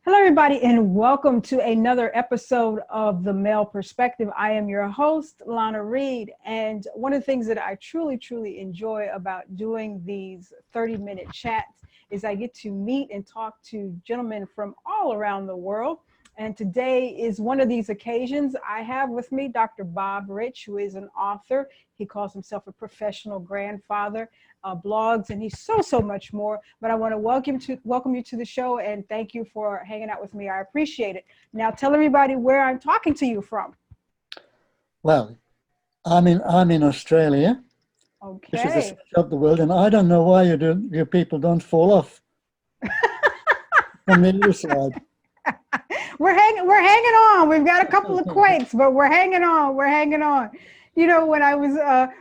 Hello, everybody, and welcome to another episode of The Male Perspective. I am your host, Lana Reid, and one of the things that I truly enjoy about doing these 30-minute chats is I get to meet and talk to gentlemen from all around the world. And today is one of these occasions. I have with me Dr. Bob Rich, who is an author. He calls himself a professional grandfather, blogs, and he's so much more. But I want to welcome you to the show and thank you for hanging out with me. I appreciate it. Now tell everybody where I'm talking to you from. Well, I'm in Australia, which is the Okay. center of the world, and I don't know why you people don't fall off from the other side. We're hanging on. We've got a couple of quakes, but we're hanging on. We're hanging on. You know, when I was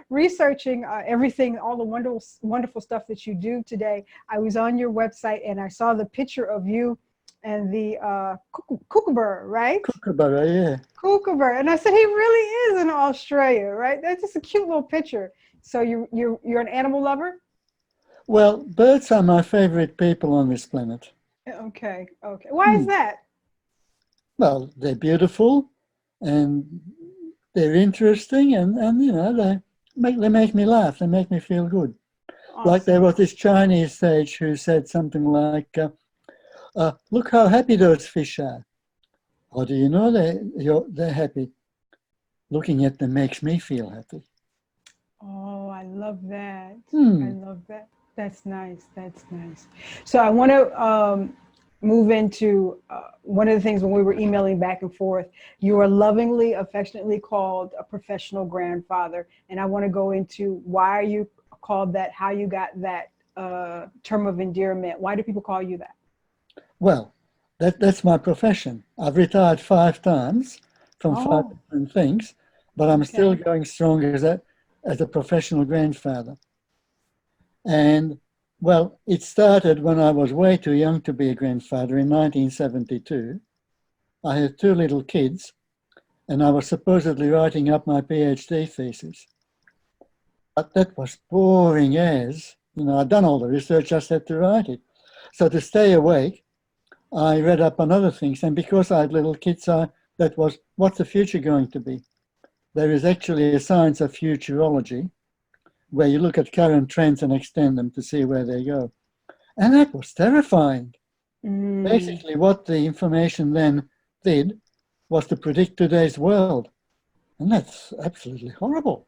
researching everything, all the wonderful stuff that you do today, I was on your website and I saw the picture of you and the kookaburra, right? Kookaburra, yeah. Kookaburra, and I said he really is in Australia, right? That's just a cute little picture. So you're an animal lover? Well, birds are my favorite people on this planet. Okay, okay. Why is Hmm. that? Well, they're beautiful, and they're interesting, and they make me laugh. They make me feel good. Like there Awesome. was this Chinese sage who said something like, "Look how happy those fish are." How do you know they're happy? Looking at them makes me feel happy. Oh, I love that. I Hmm. love that. That's nice. That's nice. So I want to move into one of the things when we were emailing back and forth. You are lovingly, affectionately called a professional grandfather, and I want to go into why are you called that? How you got that term of endearment? Why do people call you that? Well, that's my profession. I've retired 5 times from five Oh, different things, but I'm still okay. going strong as a professional grandfather. And well, it started when I was way too young to be a grandfather in 1972. I had two little kids, and I was supposedly writing up my PhD thesis. But that was boring as, I'd done all the research, just had to write it. So to stay awake, I read up on other things, and because I had little kids, that was what's the future going to be? There is actually a science of futurology where you look at current trends and extend them to see where they go. And that was terrifying. Mm, Basically, what the information then did was to predict today's world. And that's absolutely horrible.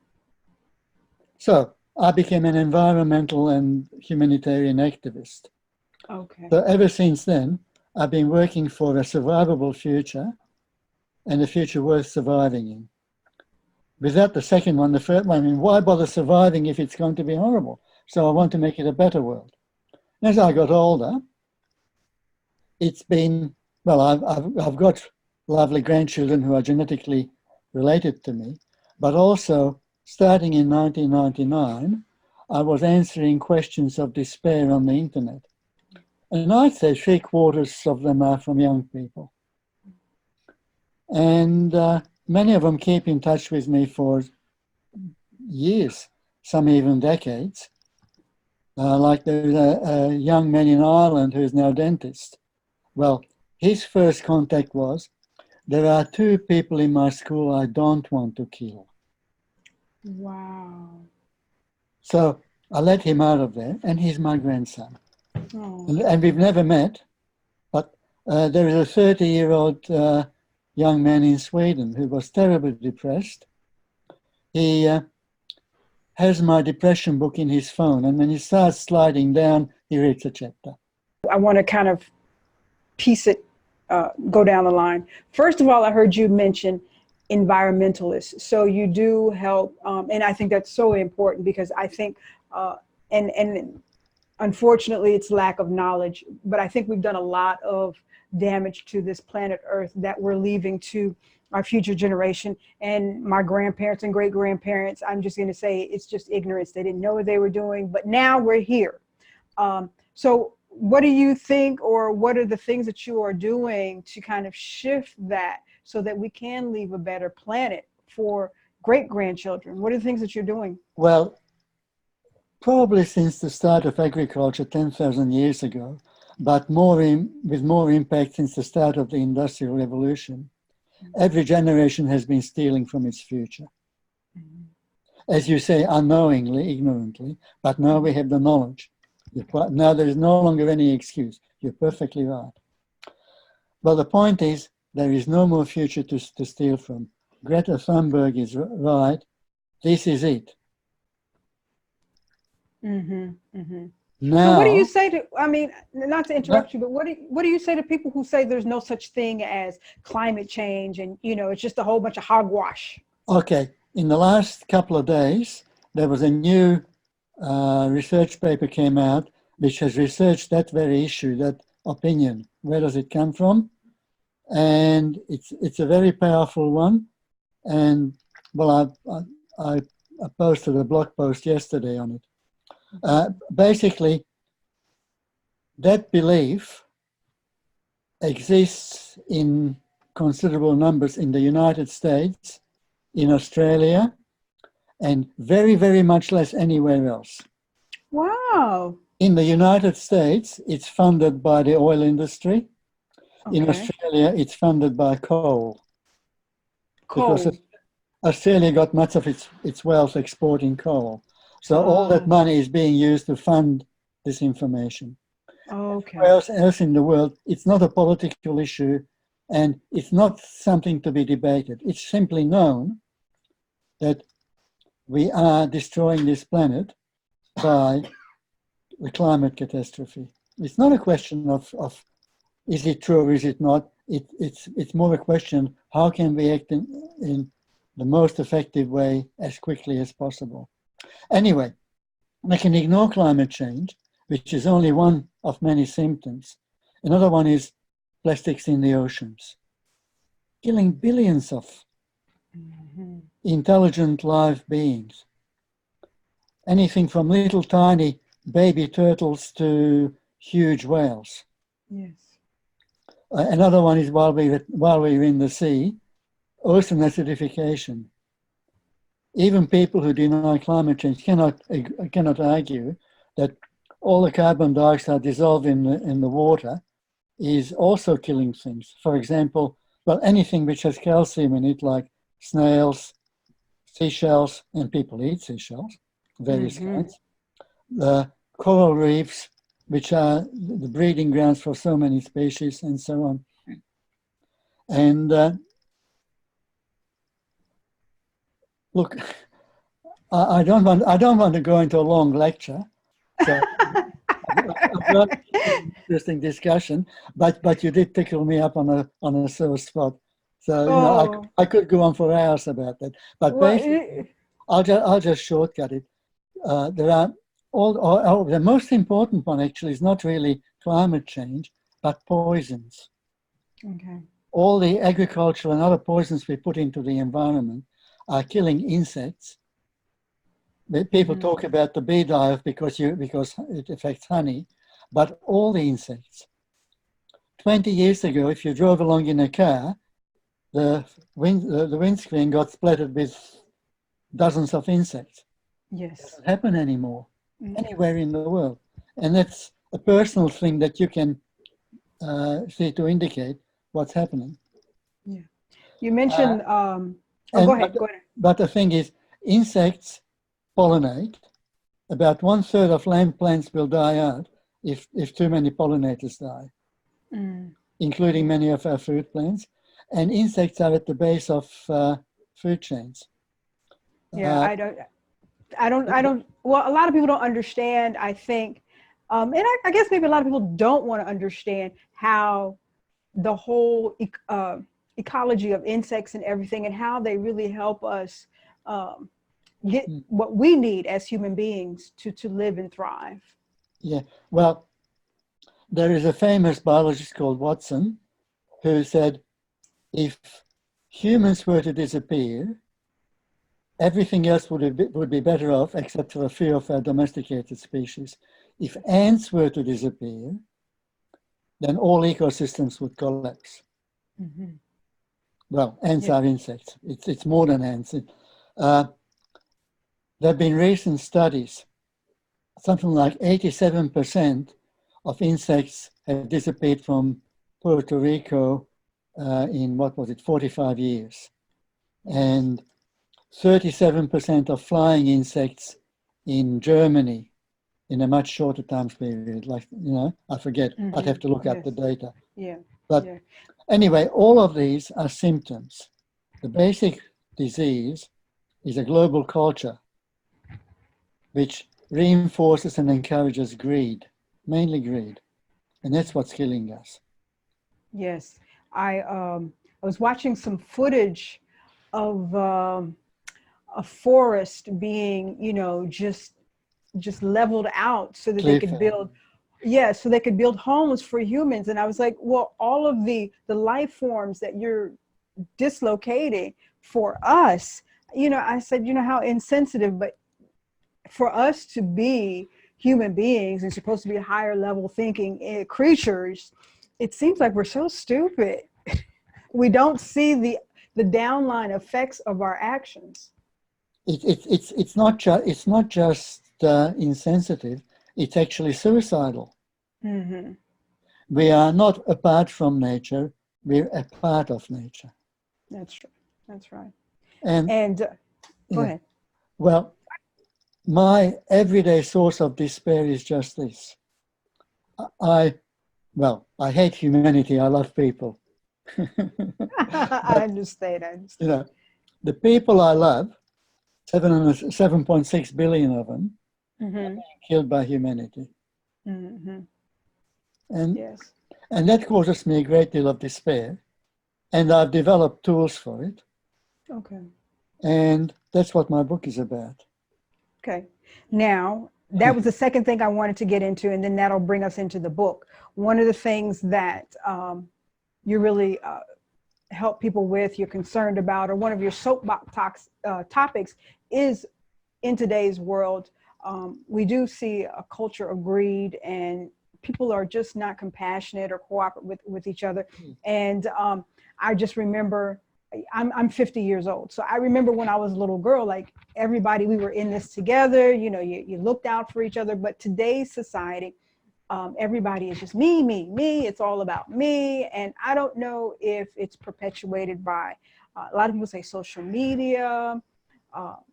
So I became an environmental and humanitarian activist. okay. So ever since then, I've been working for a survivable future and a future worth surviving in. Without the second one, the first one, I mean, why bother surviving if it's going to be horrible? So I want to make it a better world. As I got older, it's been, well, I've got lovely grandchildren who are genetically related to me, but also starting in 1999, I was answering questions of despair on the internet. And I'd say 3/4 of them are from young people. And many of them keep in touch with me for years, some even decades. Like there's a young man in Ireland who's now a dentist. Well, his first contact was, there are two people in my school I don't want to kill. Wow. So I let him out of there, and he's my grandson. Oh. And we've never met, but there is a 30-year-old young man in Sweden who was terribly depressed. He has my depression book in his phone, and when he starts sliding down, he reads a chapter. I want to kind of piece it, go down the line. First of all, I heard you mention environmentalists. So you do help, and I think that's so important because I think, and unfortunately, it's lack of knowledge. But I think we've done a lot of damage to this planet Earth that we're leaving to our future generation and my grandparents and great grandparents. I'm just going to say it's just ignorance. They didn't know what they were doing, but now we're here. So what do you think, or what are the things that you are doing to kind of shift that so that we can leave a better planet for great grandchildren? What are the things that you're doing? Well, probably since the start of agriculture 10,000 years ago, but with more impact since the start of the Industrial Revolution. Every generation has been stealing from its future. As you say, unknowingly, ignorantly, but now we have the knowledge. Now there is no longer any excuse. You're perfectly right. Well, the point is, there is no more future to steal from. Greta Thunberg is right. This is it. So what do you say to, I mean, not to interrupt you, but what do you say to people who say there's no such thing as climate change and, you know, it's just a whole bunch of hogwash? Okay. In the last couple of days, there was a new research paper came out which has researched that very issue, that opinion. Where does it come from? And it's a very powerful one. And well, I posted a blog post yesterday on it. Basically, that belief exists in considerable numbers in the United States, in Australia, and very, very much less anywhere else. Wow. In the United States, it's funded by the oil industry. Okay. In Australia, it's funded by coal. Because Australia got much of its wealth exporting coal. So all that money is being used to fund this information. Okay. Everywhere else in the world, it's not a political issue and it's not something to be debated. It's simply known that we are destroying this planet by the climate catastrophe. It's not a question of is it true or is it not? It's more a question, how can we act in the most effective way as quickly as possible? Anyway, we can ignore climate change, which is only one of many symptoms. Another one is plastics in the oceans, killing billions of intelligent live beings. Anything from little tiny baby turtles to huge whales. Yes. Another one is while we're in the sea, ocean acidification. Even people who deny climate change cannot argue that all the carbon dioxide dissolved in the water is also killing things. For example, well, anything which has calcium in it, like snails, seashells, and people eat seashells, various kinds. The coral reefs, which are the breeding grounds for so many species, and so on. And look, I don't want to go into a long lecture. So I've got an interesting discussion, but you did tickle me up on a sore spot. So you know, I could go on for hours about that. But basically, I'll just shortcut it. There are the most important one actually is not really climate change, but poisons. Okay. All the agricultural and other poisons we put into the environment are killing insects. People talk about the beehive because it affects honey, but all the insects. 20 years ago, if you drove along in a car, the windscreen got splattered with dozens of insects. Yes. It doesn't happen anymore, anywhere in the world. And that's a personal thing that you can see to indicate what's happening. Yeah. You mentioned, go ahead. But the thing is, insects pollinate. About 1/3 of land plants will die out if too many pollinators die, including many of our fruit plants. And insects are at the base of food chains. Yeah, I don't, well, a lot of people don't understand, I think, and I guess maybe a lot of people don't want to understand how the whole ecology of insects and everything, and how they really help us get what we need as human beings to live and thrive. Yeah, well, there is a famous biologist called Watson who said, if humans were to disappear, everything else would be better off except for a few of our domesticated species. If ants were to disappear, then all ecosystems would collapse. Well, ants are insects. It's more than ants. There have been recent studies, something like 87% of insects had disappeared from Puerto Rico in, 45 years. And 37% of flying insects in Germany in a much shorter time period. Like, I forget, I'd have to look up the data. Yeah. But anyway, all of these are symptoms. The basic disease is a global culture which reinforces and encourages greed, mainly greed. And that's what's killing us. Yes. I was watching some footage of a forest being, just leveled out so that they could build, so they could build homes for humans. And I was like, well, all of the life forms that you're dislocating for us, I said, how insensitive, but for us to be human beings and supposed to be higher level thinking creatures, it seems like we're so stupid. We don't see the downline effects of our actions. It's not just insensitive. It's actually suicidal. Mm-hmm. We are not apart from nature. We're a part of nature. That's true. That's right. And go ahead. Well, my everyday source of despair is just this. I hate humanity. I love people. I understand. The people I love, 7.6 billion of them, are being killed by humanity. Mm-hmm. And that causes me a great deal of despair. And I've developed tools for it. Okay. And that's what my book is about. Okay. Now, that was the second thing I wanted to get into, and then that'll bring us into the book. One of the things that you really help people with, you're concerned about, or one of your soapbox topics is, in today's world, we do see a culture of greed, and people are just not compassionate or cooperate with each other. And I just remember, I'm 50 years old. So I remember when I was a little girl, like everybody, we were in this together, you looked out for each other. But today's society, everybody is just me. It's all about me. And I don't know if it's perpetuated by, a lot of people say social media,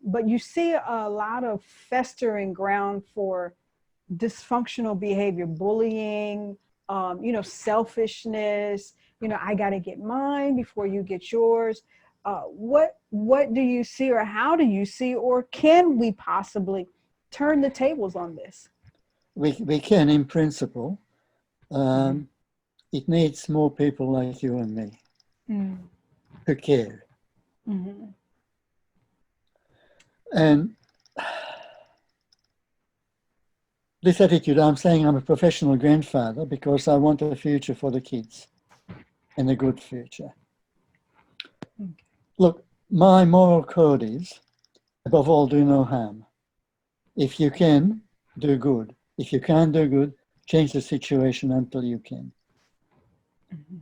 but you see a lot of festering ground for dysfunctional behavior, bullying, selfishness. I got to get mine before you get yours. What do you see, or how do you see, or can we possibly turn the tables on this? We can, in principle. It needs more people like you and me who care. Mm-hmm. And this attitude, I'm saying I'm a professional grandfather because I want a future for the kids, and a good future. Okay. Look, my moral code is, above all, do no harm. If you can, do good. If you can't do good, change the situation until you can. Mm-hmm.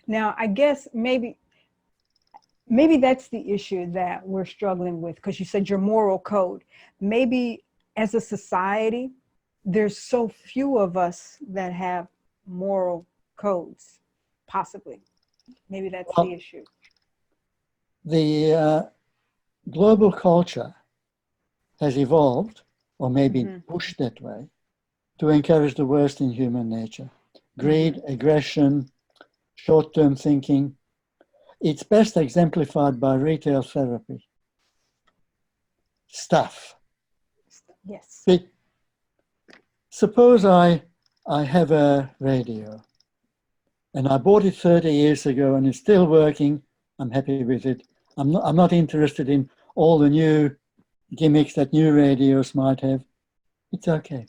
Now, I guess maybe that's the issue that we're struggling with, because you said your moral code. Maybe as a society, there's so few of us that have moral codes, possibly. Maybe that's the issue. The global culture has evolved, or maybe pushed that way, to encourage the worst in human nature. Greed, aggression, short-term thinking. It's best exemplified by retail therapy. Stuff. Yes. Suppose I have a radio, and I bought it 30 years ago and it's still working. I'm happy with it. I'm not interested in all the new gimmicks that new radios might have. It's okay.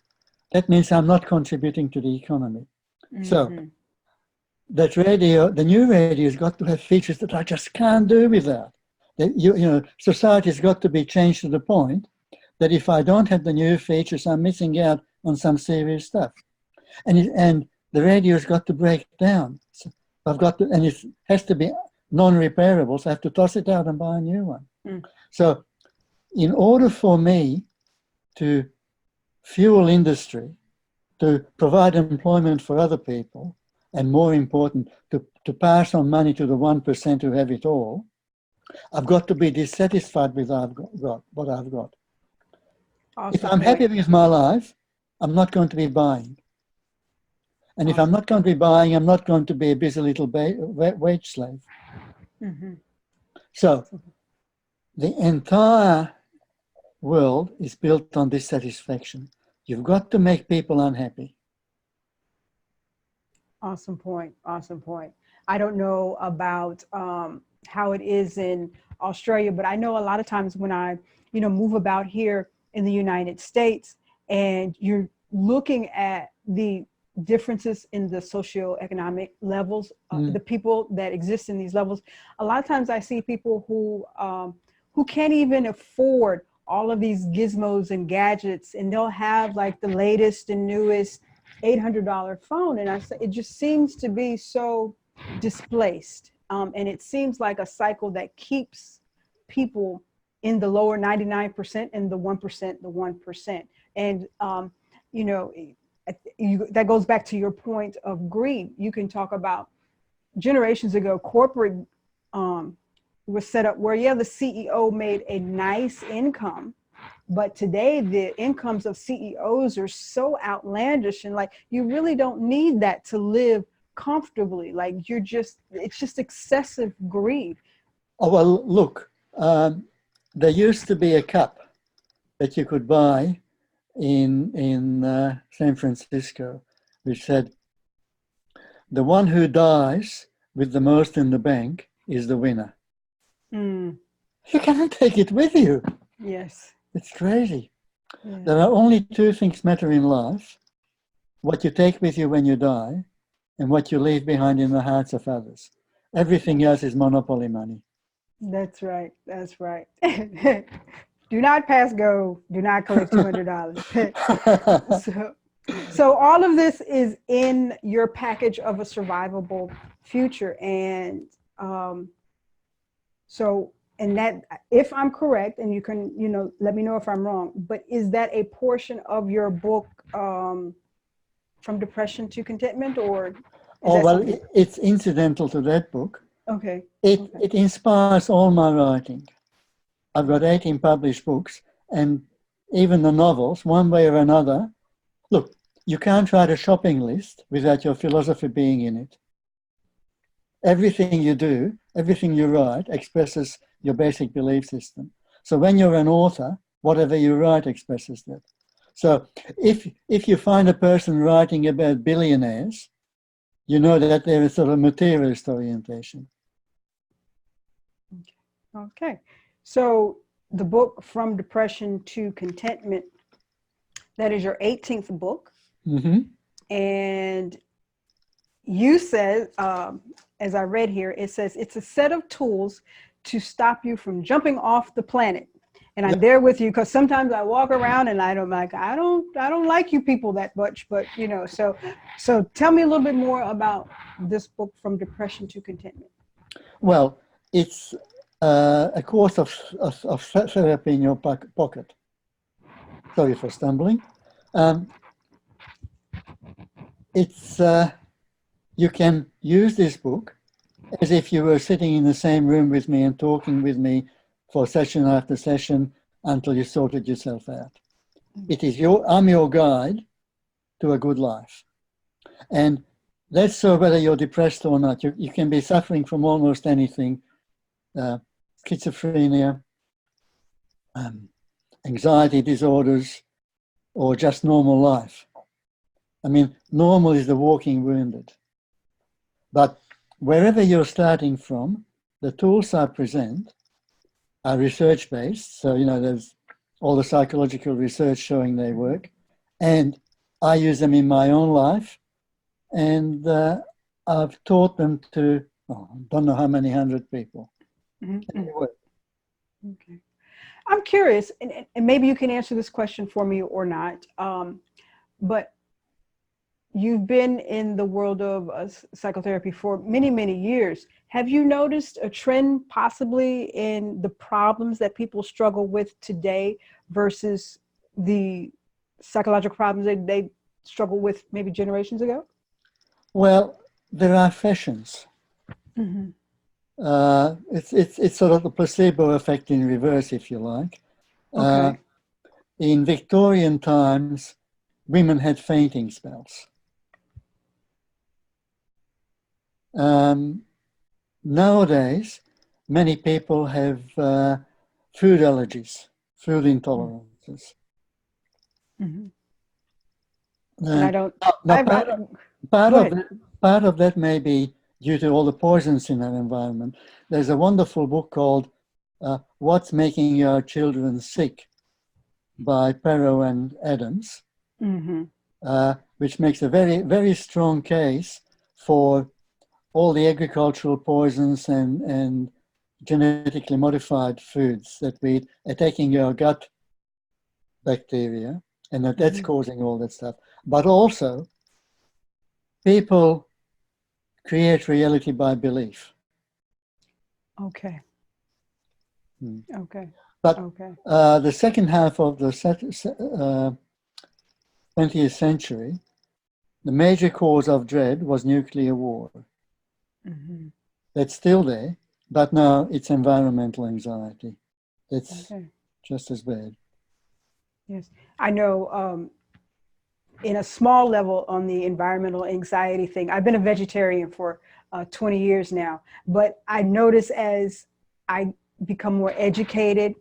That means I'm not contributing to the economy. So that radio, the new radio, has got to have features that I just can't do without. That society's got to be changed to the point that if I don't have the new features, I'm missing out on some serious stuff. And the radio's got to break down. So and it has to be non-repairable, so I have to toss it out and buy a new one. So in order for me to fuel industry, to provide employment for other people, and more important, to pass on money to the 1% who have it all, I've got to be dissatisfied with what I've got. If Awesome I'm happy point. with my life, I'm not going to be buying. And if I'm Awesome. not going to be buying, I'm not going to be a busy little wage slave. Mm-hmm. So the entire world is built on dissatisfaction. You've got to make people unhappy. Awesome point. Awesome point. I don't know about how it is in Australia, but I know a lot of times when I, move about here in the United States, and you're looking at the differences in the socioeconomic levels, the people that exist in these levels. A lot of times I see people who can't even afford all of these gizmos and gadgets, and they'll have like the latest and newest $800 phone, and it just seems to be so displaced, and it seems like a cycle that keeps people in the lower 99% and the 1%, and that goes back to your point of greed. You can talk about generations ago, corporate was set up where, the CEO made a nice income. But today, the incomes of CEOs are so outlandish, and like, you really don't need that to live comfortably. Like, it's just excessive greed. Oh, well, look, there used to be a cup that you could buy in San Francisco, which said, the one who dies with the most in the bank is the winner. Mm, You can't take it with you. yes. It's crazy. Yeah. There are only two things matter in life: what you take with you when you die, and what you leave behind in the hearts of others. Everything else is monopoly money. That's right. That's right. Do not pass go. Do not collect $200. so, so all of this is in your package of a survivable future, and so, and that, if I'm correct, and you can, let me know if I'm wrong, but is that a portion of your book, From Depression to Contentment, or is Oh, that well, something? it's incidental to that book. Okay. It inspires all my writing. I've got 18 published books, and even the novels, one way or another. Look, you can't write a shopping list without your philosophy being in it. Everything you do, everything you write expresses your basic belief system. So when you're an author, whatever you write expresses that. So if you find a person writing about billionaires, you know that there is sort of materialist orientation. Okay. So the book From Depression to Contentment, that is your 18th book. Mm-hmm. And you said, as I read here, it says it's a set of tools to stop you from jumping off the planet. And I'm there with you, because sometimes I walk around and I don't like you people that much, but so tell me a little bit more about this book, From Depression to Contentment. Well, it's a course of therapy in your pocket. Sorry for stumbling. It's you can use this book as if you were sitting in the same room with me and talking with me for session after session until you sorted yourself out. I'm your guide to a good life. And that's so whether you're depressed or not. You can be suffering from almost anything, schizophrenia, anxiety disorders, or just normal life. I mean, normal is the walking wounded. But wherever you're starting from, the tools I present are research-based. So, there's all the psychological research showing they work. And I use them in my own life. And I've taught them to, don't know how many hundred people. Mm-hmm. Okay. I'm curious, and maybe you can answer this question for me or not, but you've been in the world of psychotherapy for many, many years. Have you noticed a trend possibly in the problems that people struggle with today versus the psychological problems struggled with maybe generations ago? Well, there are fashions. Mm-hmm. It's sort of the placebo effect in reverse, if you like. Okay. In Victorian times, women had fainting spells. Nowadays, many people have food allergies, food intolerances. Mm-hmm. And Uh, I don't, now, part go of ahead. part of that may be due to all the poisons in our environment. There's a wonderful book called "What's Making Your Children Sick" by Perrow and Adams, Mm-hmm. which makes a very, very strong case for all the agricultural poisons and genetically modified foods that we attacking your gut bacteria, and that's Mm-hmm. causing all that stuff. But also, people create reality by belief. Okay. Hmm. Okay. But Okay. the second half of the 20th century, the major cause of dread was nuclear war. Mm-hmm. That's still there, but now it's environmental anxiety. It's Okay. just as bad. Yes. I know in a small level on the environmental anxiety thing, I've been a vegetarian for 20 years now, but I notice as I become more educated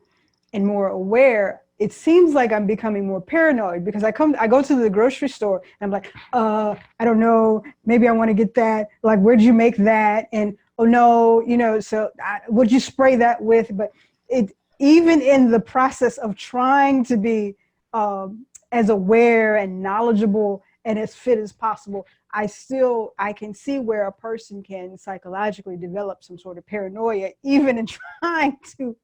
and more aware, it seems like I'm becoming more paranoid because I go to the grocery store and I'm like, I don't know, maybe I want to get that. Like, where'd you make that? And oh no, so what'd you spray that with? But it, even in the process of trying to be as aware and knowledgeable and as fit as possible, I can see where a person can psychologically develop some sort of paranoia, even in trying to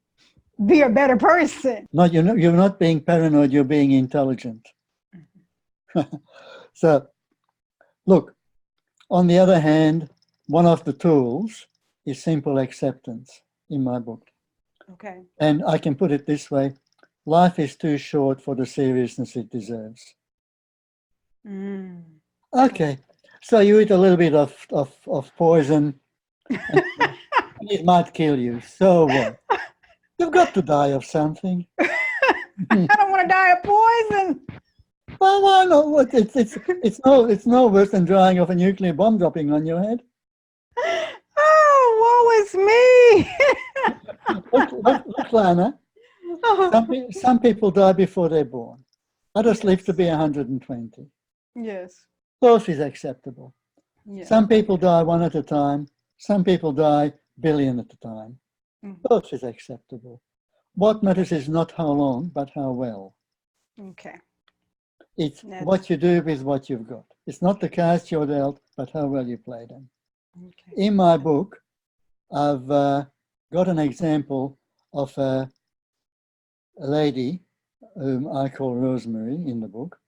be a better person. No, you're not being paranoid, you're being intelligent. So, look, on the other hand, one of the tools is simple acceptance in my book. Okay. And I can put it this way, life is too short for the seriousness it deserves. Mm. Okay, so you eat a little bit of poison and it might kill you. So what? You've got to die of something. I don't want to die of poison. Well, why not? What? It's no worse than dying of a nuclear bomb dropping on your head. Oh, woe is me. Look, Lana. Some people die before they're born. Others live to be 120. Yes. Both is acceptable. Yes. Some people die one at a time. Some people die billion at a time. Mhm. Both is acceptable. What matters is not how long, but how well. Okay. It's what you do with what you've got. It's not the cards you're dealt, but how well you play them. Okay. In my book, I've got an example of a lady whom I call Rosemary in the book.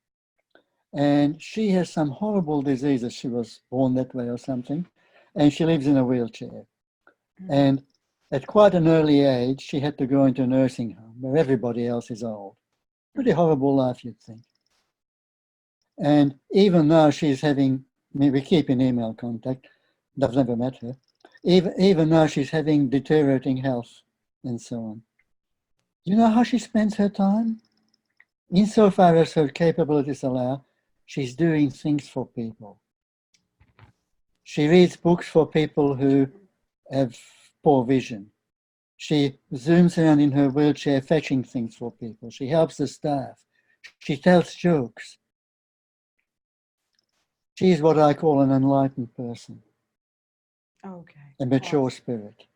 And she has some horrible diseases. She was born that way or something. And she lives in a wheelchair. Mhm. And at quite an early age, she had to go into a nursing home where everybody else is old. Pretty horrible life, you'd think. And even now she's having, I mean, we keep in email contact. I've never met her. Even now she's having deteriorating health and so on. You know how she spends her time? Insofar as her capabilities allow, she's doing things for people. She reads books for people who have poor vision. She zooms around in her wheelchair fetching things for people. She helps the staff. She tells jokes. She's what I call an enlightened person, Okay. a mature Awesome. spirit.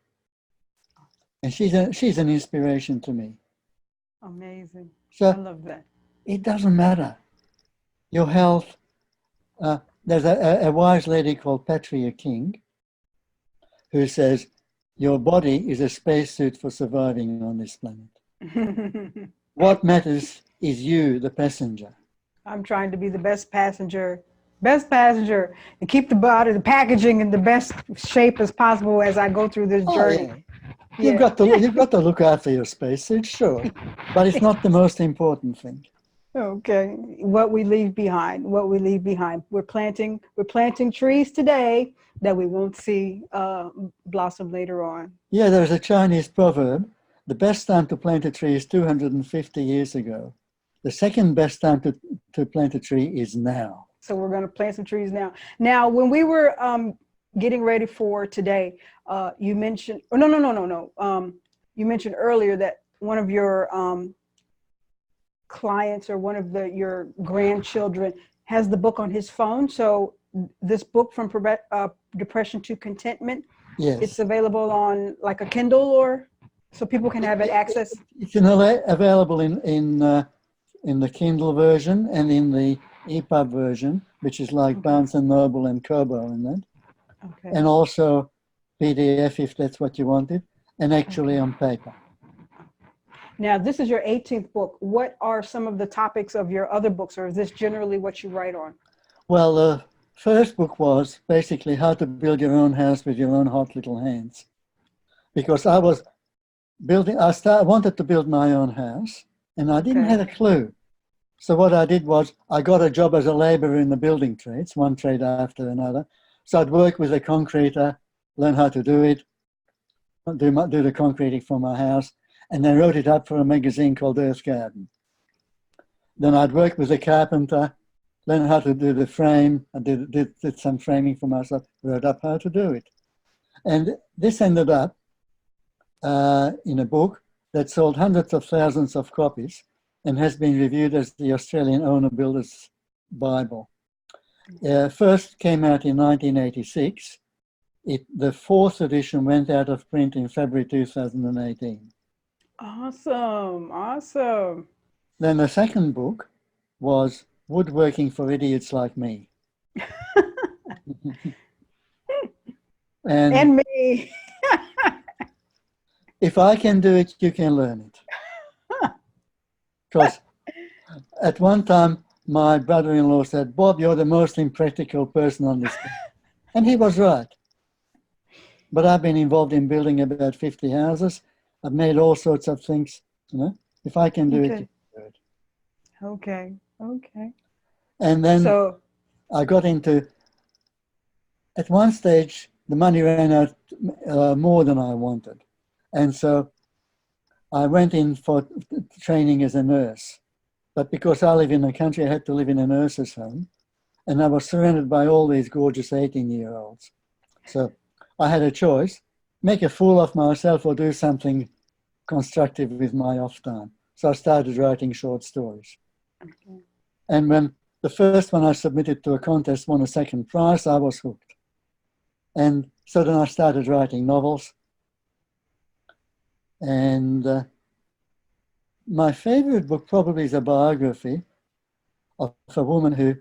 And she's an inspiration to me. Amazing. I So love that. it doesn't matter. Your health, there's a wise lady called Patria King who says, your body is a spacesuit for surviving on this planet. What matters is you, the passenger. I'm trying to be the best passenger, and keep the packaging in the best shape as possible as I go through this Oh journey. yeah, Yeah. you've got to look after your spacesuit, sure, but it's not the most important thing. Okay, what we leave behind, what we leave behind. We're planting trees today that we won't see blossom later on. Yeah, there's a Chinese proverb. The best time to plant a tree is 250 years ago. The second best time to plant a tree is now. So we're going to plant some trees now. Now, when we were getting ready for today, you mentioned, oh, no. You mentioned earlier that one of your clients or one of your grandchildren has the book on his phone. So this book from depression to contentment, Yes. it's available on like a Kindle, or so people can have it access. It's available in the Kindle version and in the EPUB version, which is like Barnes and Noble and Kobo in that. Okay. And also PDF if that's what you wanted, and actually on paper. Now, this is your 18th book. What are some of the topics of your other books, or is this generally what you write on? Well, the first book was basically how to build your own house with your own hot little hands. Because I was wanted to build my own house, and I didn't have a clue. So what I did was I got a job as a laborer in the building trades, one trade after another. So I'd work with a concreter, learn how to do it, do the concreting for my house, and then wrote it up for a magazine called Earth Garden. Then I'd work with a carpenter, learn how to do the frame. I did some framing for myself, wrote up how to do it. And this ended up in a book that sold hundreds of thousands of copies and has been reviewed as the Australian Owner Builder's Bible. First came out in 1986. The fourth edition went out of print in February 2018. Awesome. Then the second book was Woodworking for Idiots Like Me. and me. If I can do it, you can learn it. Because at one time, my brother-in-law said, Bob, you're the most impractical person on this. And he was right. But I've been involved in building about 50 houses. I've made all sorts of things. If I can do it, you can do it. Okay. And then I got into, at one stage, the money ran out more than I wanted. And so I went in for training as a nurse. But because I live in the country, I had to live in a nurse's home. And I was surrounded by all these gorgeous 18-year-olds. So I had a choice, make a fool of myself or do something constructive with my off time. So I started writing short stories. Okay. And when the first one I submitted to a contest won a second prize, I was hooked. And so then I started writing novels. And my favorite book probably is a biography of a woman who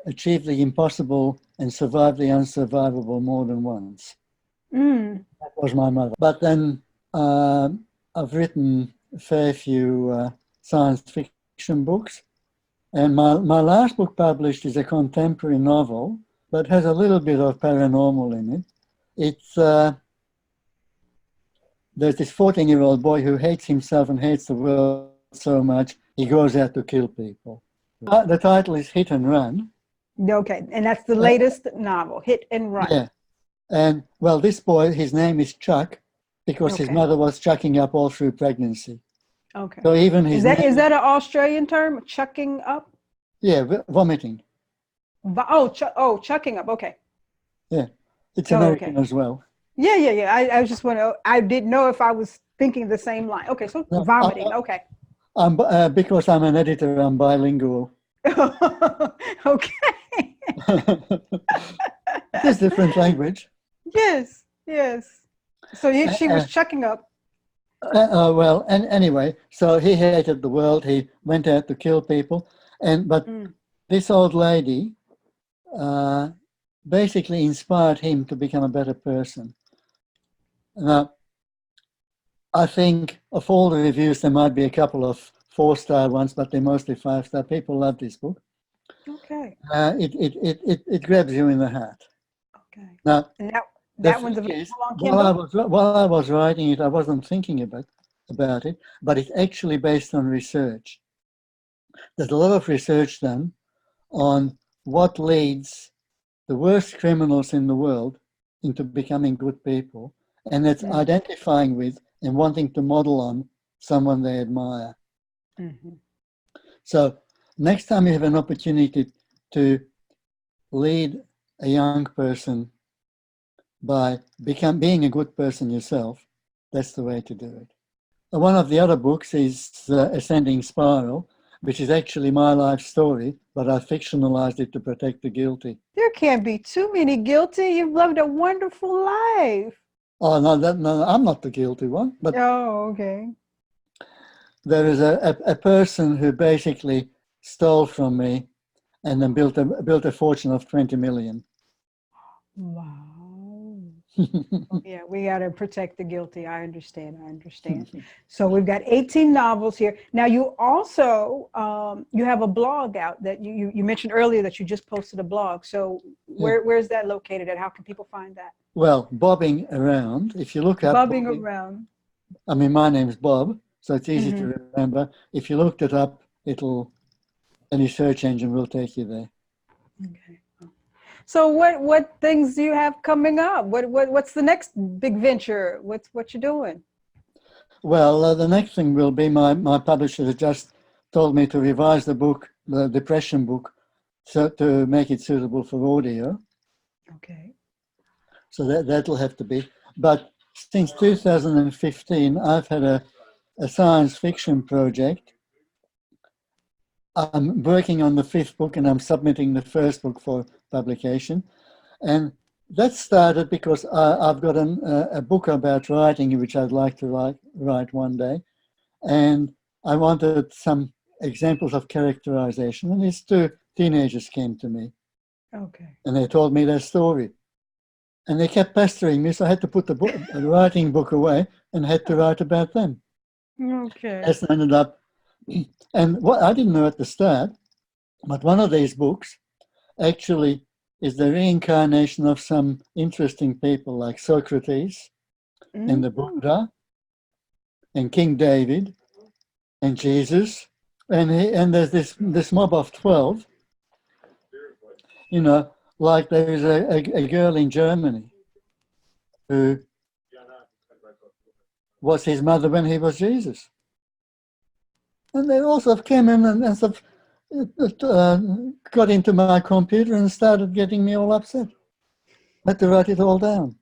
achieved the impossible and survived the unsurvivable more than once. That was my mother. But then I've written a fair few science fiction books. And my last book published is a contemporary novel, but has a little bit of paranormal in it. There's this 14-year-old boy who hates himself and hates the world so much, he goes out to kill people. The title is Hit and Run. Okay, and that's the latest novel, Hit and Run. Yeah. And, well, this boy, his name is Chuck, because his mother was chucking up all through pregnancy. Okay. So even his name... Is that an Australian term, chucking up? Yeah, vomiting. Chucking up, okay. Yeah, it's American as well. Yeah. I was just wondering, I didn't know if I was thinking the same line. Okay, so no, vomiting, okay. Because I'm an editor, I'm bilingual. Okay. It's a different language. Yes. So she was chucking up. Well, and anyway, so he hated the world. He went out to kill people. But this old lady basically inspired him to become a better person. Now, I think of all the reviews, there might be a couple of 4-star ones, but they're mostly 5-star. People love this book. Okay. It grabs you in the heart. Okay. Now, that one's available on Kindle? While I was writing it, I wasn't thinking about it, but it's actually based on research. there's a lot of research done on what leads the worst criminals in the world into becoming good people, and it's identifying with and wanting to model on someone they admire. Mm-hmm. So next time you have an opportunity to lead a young person by being a good person yourself, that's the way to do it. One of the other books is Ascending Spiral, which is actually my life story, but I fictionalized it to protect the guilty. There can't be too many guilty. You've lived a wonderful life. Oh, no, I'm not the guilty one, but Oh, okay. there is a person who basically stole from me and then built a fortune of 20 million. Wow. Yeah, we got to protect the guilty. I understand. So we've got 18 novels here. Now you also, you have a blog out that you mentioned earlier that you just posted a blog. So where's that located at? How can people find that? Well, bobbing around, if you look up Bobbing around. I mean, my name's Bob, so it's easy to remember. If you looked it up, any search engine will take you there. Okay. So what things do you have coming up? What's the next big venture? What you doing? Well, the next thing will be my publisher has just told me to revise the book, the depression book, so to make it suitable for audio. Okay. So that'll have to be. But since 2015, I've had a science fiction project. I'm working on the 5th book and I'm submitting the 1st book for publication. And that started because I've got a book about writing, which I'd like to write one day. And I wanted some examples of characterization. And these 2 teenagers came to me. Okay. And they told me their story. And they kept pestering me, so I had to put the writing book away and had to write about them. Okay. As I ended up, and what I didn't know at the start, but one of these books actually is the reincarnation of some interesting people like Socrates and the Buddha and King David and Jesus. And there's this mob of 12, like there is a girl in Germany who was his mother when he was Jesus. And they all sort of came in and sort of got into my computer and started getting me all upset. I had to write it all down.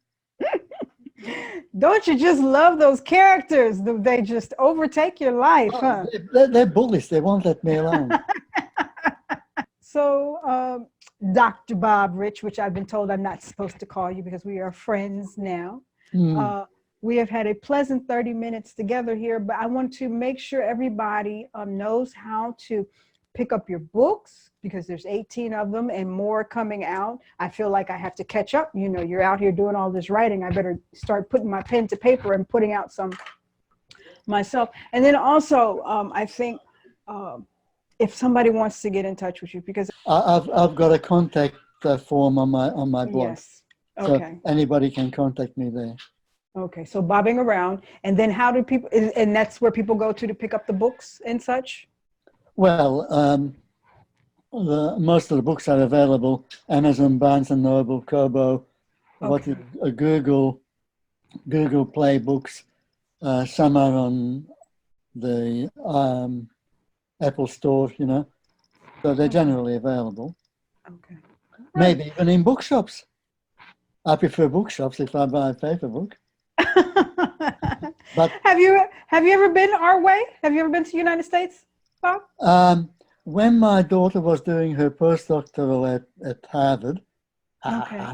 Don't you just love those characters? They just overtake your life, huh? They're bullies. They won't let me alone. So, Dr. Bob Rich, which I've been told I'm not supposed to call you because we are friends now. We have had a pleasant 30 minutes together here, but I want to make sure everybody knows how to pick up your books because there's 18 of them and more coming out. I feel like I have to catch up. You're out here doing all this writing. I better start putting my pen to paper and putting out some myself. And then also, I think if somebody wants to get in touch with you, because I've got a contact form on my blog. Yes. Okay. So anybody can contact me there. Okay, so bobbing around, and then how do people? And that's where people go to pick up the books and such. Well, most of the books are available: Amazon, Barnes and Noble, Kobo, Google Play books. Some are on the Apple Store, so they're generally available. Okay. Right. Maybe even in bookshops. I prefer bookshops if I buy a paper book. But have you ever been our way? Have you ever been to the United States, Bob? When my daughter was doing her postdoctoral at Harvard,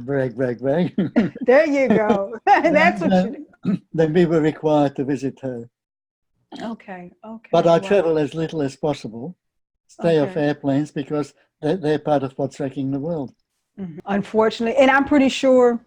brag. There you go. That's what you do. Then we were required to visit her. Okay. But I travel as little as possible, stay off airplanes because they're part of what's wrecking the world. Unfortunately, and I'm pretty sure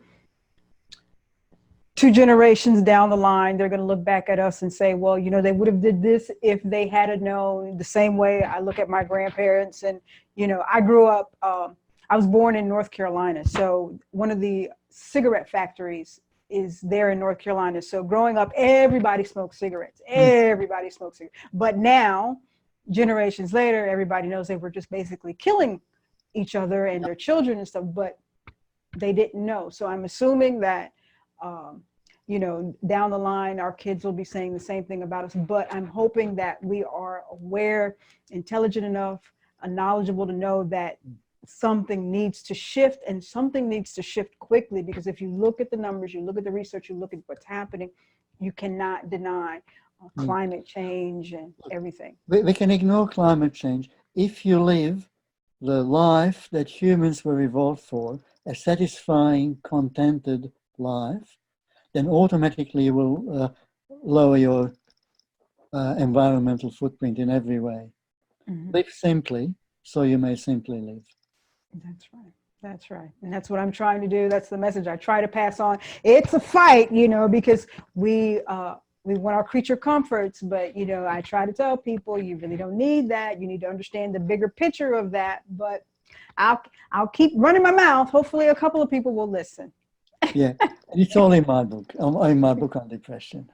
2 generations down the line, they're going to look back at us and say, well, they would have did this if they had known. The same way I look at my grandparents and, I grew up, I was born in North Carolina. So one of the cigarette factories is there in North Carolina. So growing up, everybody smoked cigarettes. But now generations later, everybody knows they were just basically killing each other and their children and stuff, but they didn't know. So I'm assuming that, down the line, our kids will be saying the same thing about us, but I'm hoping that we are aware, intelligent enough, knowledgeable to know that something needs to shift, and something needs to shift quickly, because if you look at the numbers, you look at the research, you look at what's happening, you cannot deny climate change and everything. We can ignore climate change. If you live the life that humans were evolved for, a satisfying, contented life, then automatically you will lower your environmental footprint in every way. Live simply, so you may simply live. That's right. That's right. And that's what I'm trying to do. That's the message I try to pass on. It's a fight, because we want our creature comforts, but, I try to tell people you really don't need that. You need to understand the bigger picture of that. But I'll keep running my mouth. Hopefully a couple of people will listen. Yeah, it's all in my book, in my book on depression.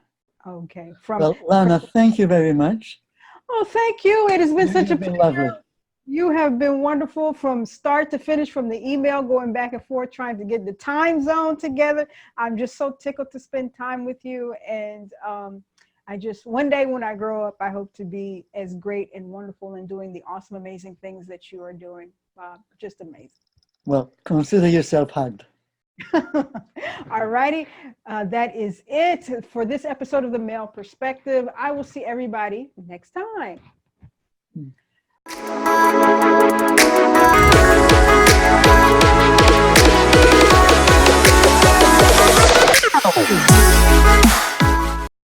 Okay. Well, Lana, thank you very much. Oh, thank you. It has been such a pleasure. Lovely. You have been wonderful from start to finish, from the email going back and forth, trying to get the time zone together. I'm just so tickled to spend time with you. And one day when I grow up, I hope to be as great and wonderful and doing the awesome, amazing things that you are doing. Just amazing. Well, consider yourself hugged. All righty. That is it for this episode of The Male Perspective. I will see everybody next time.